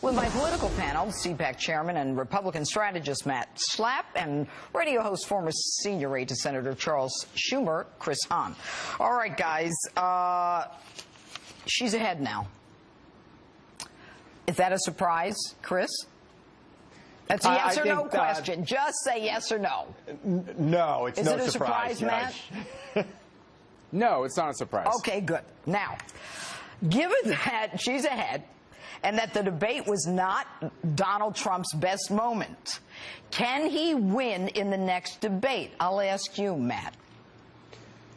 with my political panel, CPAC chairman and Republican strategist Matt Schlapp, and radio host, former senior aide to Senator Charles Schumer, Chris Hahn. All right, guys, she's ahead now. Is that a surprise, Chris? That's a yes or no question. Just say yes or no. No, it's no surprise. Is it a surprise, Matt? No, it's not a surprise. Okay, good. Now, given that she's ahead and that the debate was not Donald Trump's best moment, can he win in the next debate? I'll ask you, Matt.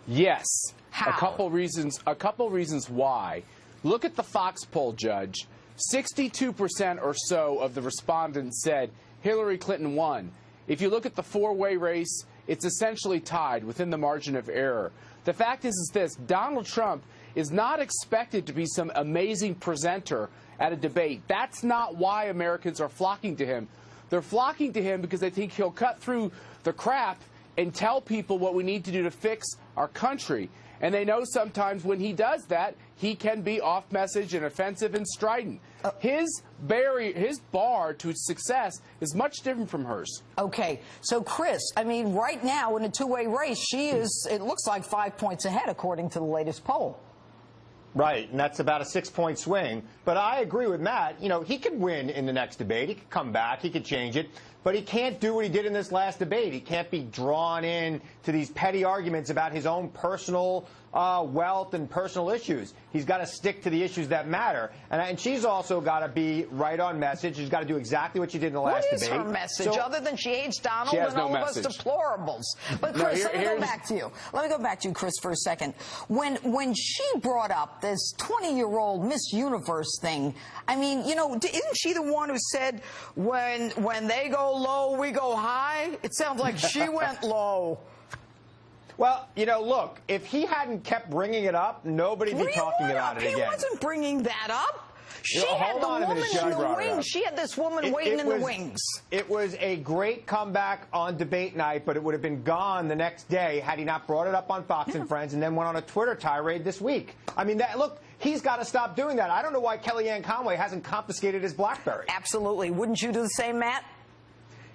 Yes. How? A couple reasons why. Look at the Fox poll, Judge. 62% or so of the respondents said Hillary Clinton won. If you look at the four-way race, it's essentially tied within the margin of error. The fact is this: Donald Trump is not expected to be some amazing presenter at a debate. That's not why Americans are flocking to him. They're flocking to him because they think he'll cut through the crap and tell people what we need to do to fix our country. And they know sometimes when he does that, he can be off-message and offensive and strident. His bar to success is much different from hers. Okay, so Chris, I mean, right now in a two-way race, she is, it looks like 5 points ahead according to the latest poll. Right, and that's about a 6-point swing. But I agree with Matt. You know, he could win in the next debate. He could come back. He could change it. But he can't do what he did in this last debate. He can't be drawn in to these petty arguments about his own personal wealth and personal issues. He's got to stick to the issues that matter. And she's also got to be right on message. She's got to do exactly what she did in the last debate. What is her message, other than she hates Donald and all of us deplorables? But Chris, let me go back to you. Let me go back to you, Chris, for a second. When she brought up this 20-year-old Miss Universe thing, I mean, you know, isn't she the one who said, when they go low, we go high? It sounds like she went low. Well, you know, look, if he hadn't kept bringing it up, nobody'd be talking about it again. He wasn't bringing that up. She had the woman in the wings. She had this woman waiting in the wings. It was a great comeback on debate night, but it would have been gone the next day had he not brought it up on Fox and Friends and then went on a Twitter tirade this week. I mean, look, he's got to stop doing that. I don't know why Kellyanne Conway hasn't confiscated his BlackBerry. Absolutely. Wouldn't you do the same, Matt?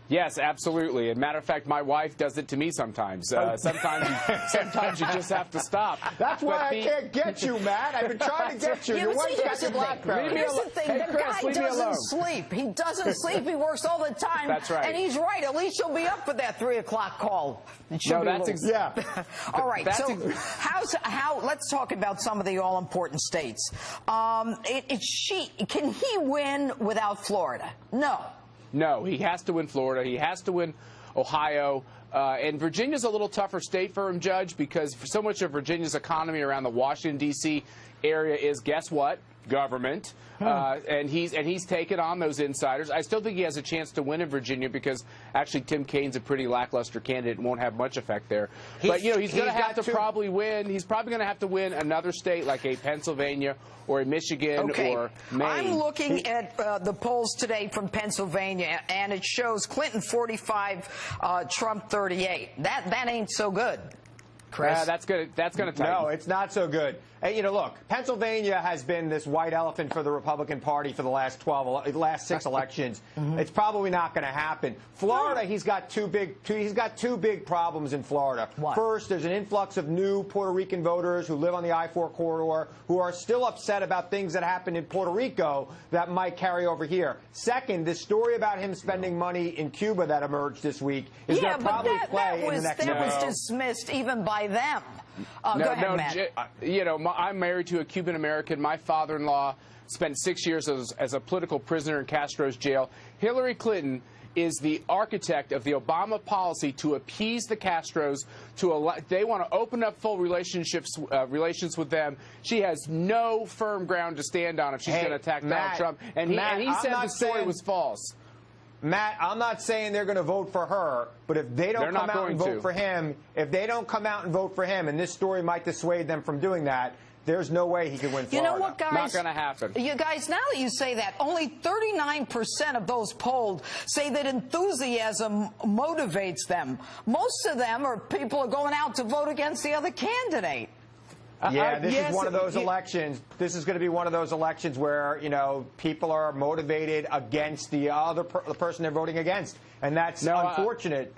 Yes, absolutely. As a matter of fact, my wife does it to me sometimes. Sometimes you just have to stop. That's why I can't get you, Matt. I've been trying to get you. Your wife's got your BlackBerry. Here's the thing. Hey, the guy doesn't sleep. He doesn't sleep. He works all the time. That's right. And he's right. At least she'll be up for that 3 o'clock call. No, that's yeah. All right. So let's talk about some of the all-important states. Can he win without Florida? No. No, he has to win Florida. He has to win Ohio. And Virginia's a little tougher state for him, Judge, because for so much of Virginia's economy around the Washington, D.C. area is, guess what? Government. And he's taken on those insiders. I still think he has a chance to win in Virginia because actually Tim Kaine's a pretty lackluster candidate and won't have much effect there. But, you know, he's going to have to probably win. He's probably going to have to win another state like a Pennsylvania or a Michigan or Maine. I'm looking at the polls today from Pennsylvania, and it shows Clinton 45, Trump 38. That ain't so good. Chris? That's going to tighten. No, it's not so good. You know, look, Pennsylvania has been this white elephant for the Republican Party for the last 6 elections. It's probably not going to happen. Florida, he's got two big problems in Florida. What? First, there's an influx of new Puerto Rican voters who live on the I-4 corridor who are still upset about things that happened in Puerto Rico that might carry over here. Second, this story about him spending money in Cuba that emerged this week is going to probably play in the next that was dismissed even by them. Go ahead, Matt. You know, I'm married to a Cuban American. My father-in-law spent 6 years as a political prisoner in Castro's jail. Hillary Clinton is the architect of the Obama policy to appease the Castros. They want to open up full relations with them. She has no firm ground to stand on if she's going to attack Donald Trump. And he said the story was false. Matt, I'm not saying they're going to vote for her, but if they don't come out and vote for him, if they don't come out and vote for him, and this story might dissuade them from doing that, there's no way he could win Florida. You know what, guys? Not going to happen. You guys, now that you say that, only 39% of those polled say that enthusiasm motivates them. Most of them are people are going out to vote against the other candidate. Yeah, this yes, is one of those elections. This is going to be one of those elections where, you know, people are motivated against the the person they're voting against, and that's unfortunate.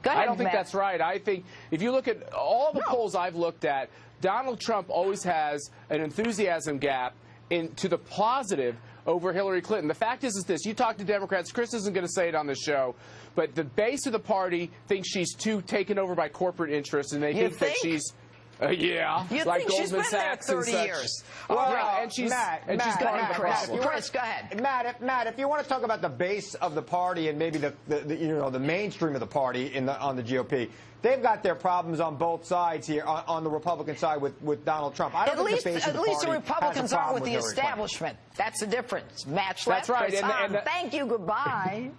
Go ahead, I don't think Matt. that's right. I think if you look at all the polls I've looked at, Donald Trump always has an enthusiasm gap to the positive over Hillary Clinton. The fact is this. You talk to Democrats. Chris isn't going to say it on the show, but the base of the party thinks she's too taken over by corporate interests, and they think that she's... yeah, you like think she's Goldman been there Sachs 30 and years. such. Well, yeah, and she's part of the problem. Chris, go ahead. Matt, if you want to talk about the base of the party and maybe the mainstream of the party on the GOP, they've got their problems on both sides here, on the Republican side with Donald Trump. I don't think the base of the party the Republicans has a aren't problem with the Hillary Clinton. establishment. That's the difference. Match That's right. Chris Hahn. Thank you. Goodbye.